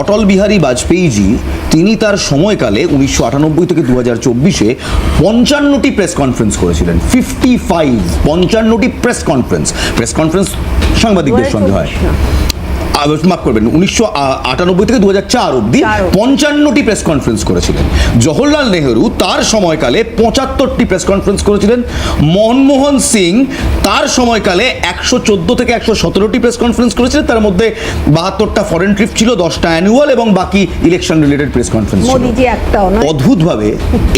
অটল বিহারী বাজপেয়ীজি তিনি তার সময়কালে 1998 থেকে 2024-এ 55টি প্রেস কনফারেন্স করেছিলেন। 55টি প্রেস কনফারেন্স সাংবাদিকদের সঙ্গে হয়। মাফ করবেন, 1998 থেকে 2004 অব্দি 55টি প্রেস কনফারেন্স করেছিলেন। জওহরলাল নেহেরু তার সময়কালে 75টি প্রেস কনফারেন্স করেছিলেন। মনমোহন সিং তার সময়কালে 114 থেকে 117টি প্রেস কনফারেন্স করেছিলেন। তার মধ্যে 72টা ফরেন ট্রিপ ছিল, 10টা অ্যানুয়াল এবং বাকি ইলেকশন রিলেটেড প্রেস কনফারেন্স ছিল। অদ্ভুতভাবে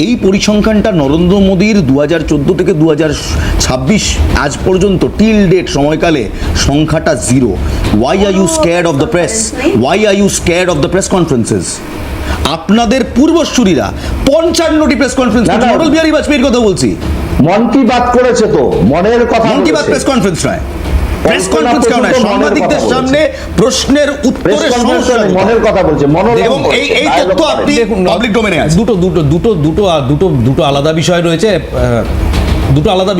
এই পরিসংখ্যানটা নরেন্দ্র মোদীর 2014 থেকে 2026 আজ পর্যন্ত টিল ডেট সময়কালে সংখ্যাটা 0। Why are you scared of the press? Why are you scared of the press conferences? আপনাদের পূর্বসূরীরা 55টি প্রেস কনফারেন্স করেছে। অটল বিহারী বাজপেয়ীর কথা বলছি। মন কি বাত করেছে তো, মনের কথা। মন কি বাত প্রেস কনফারেন্স নয়, প্রেস কনফারেন্স কেন নয়, সাংবাদিকদের সামনে প্রশ্নের উত্তরের সমস্যা মনের কথা বলছে। এবং এই তথ্য আপনি পাবলিক ডোমেনে আছে। দুটো আলাদা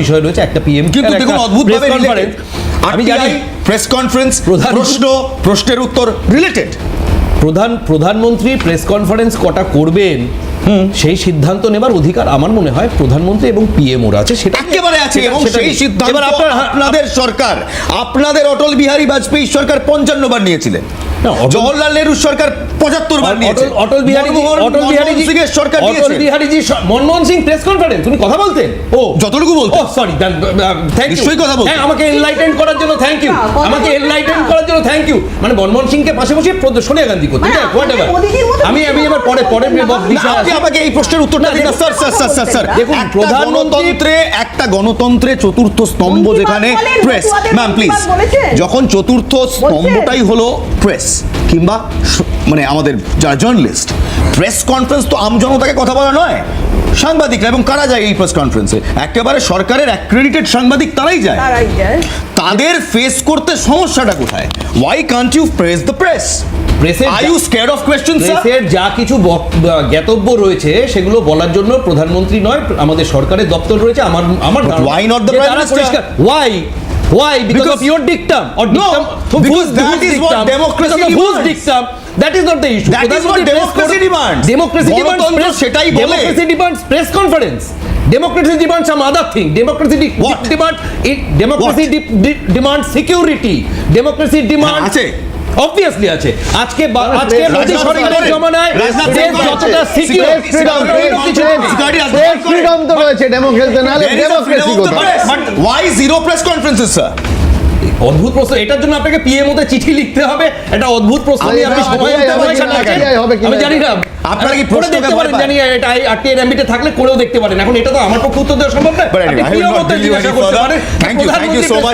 বিষয় রয়েছে, একটা পিএম কিন্তু দেখুন অদ্ভুতভাবে কনফারেন্স, আমি জানি প্রেস কনফারেন্স প্রশ্নের উত্তর রিলেটেড। প্রধানমন্ত্রী প্রেস কনফারেন্স কটা করবেন সেই সিদ্ধান্ত নেবার অধিকার আমার মনে হয় প্রধানমন্ত্রী এবং পিএম ওর আছে, সেটা একেবারে আছে। এবং সেই সিদ্ধান্ত আপনাদের সরকার, আপনাদের অটল বিহারী বাজপেয়ী সরকার 55 বার নিয়েছিলেন, জওহরলাল নেহরু সরকার 75 বার নিয়েছে, অটল বিহারীজি মনমোহন সিং প্রেস কনফারেন্স উনি কথা বলতেন, ও যতটুকু বলতেন। সরি, থ্যাংক ইউ, নিশ্চয়ই কথা বলতেন। আমাকে এনলাইটেন করার জন্য থ্যাংক ইউ, মানে মনমোহন সিংকে পাশে বসে সোনিয়া গান্ধী করতে, আমি এবার পরে আপনি আমাকে এই প্রশ্নের উত্তরটা দিন। স্যার দেখুন, একটা গণতন্ত্রে চতুর্থ স্তম্ভ যেখানে প্রেস, ম্যাম প্লিজ, যখন চতুর্থ স্তম্ভটাই হলো প্রেস কিংবা মানে আমাদের যারা জার্নালিস্ট, প্রেস কনফারেন্স তো আমজনতাকে কথা বলা নয়, সাংবাদিকরা। এবং কারা যায় এই প্রেস কনফারেন্সে? একেবারে সরকারের অ্যাক্রেডিটেড সাংবাদিক তারাই যায়। তাদের ফেস করতে সমস্যাটা কোথায়? Why can't you press the press? Are you scared of questions? প্রেসের যা কিছু জ্ঞাতব্য রয়েছে সেগুলো বলার জন্য প্রধানমন্ত্রী নয়, আমাদের সরকারের দপ্তর রয়েছে। আমার why not the prime minister? Why? Because of your dictum or dictum? No, because that is what democracy demands. Dictum? That is not the issue. That is what democracy demands. Democracy demands press. Democracy demands press conference. Democracy demands some other thing. Democracy demands security. Democracy demands. Obviously আছে। আজকে মোদি সরকারের জমানায় যতটা secure freedom তো রয়েছে, democracy না, democracy কোথায়? But why zero press conferences, sir? অদ্ভুত প্রশ্ন, এটার জন্য আপনাকে পিএম ওতে চিঠি লিখতে হবে, এটা অদ্ভুত প্রশ্ন নিয়ে আপনি সময় আমি জানি না, আপনারা কি প্রশ্ন দেখতে পারেন, জানি এটা আরটিআই এমবিতে থাকলে করেও দেখতে পারেন। এখন এটা তো আমার পক্ষে উত্তর দেওয়া সম্ভব না। Thank you so much.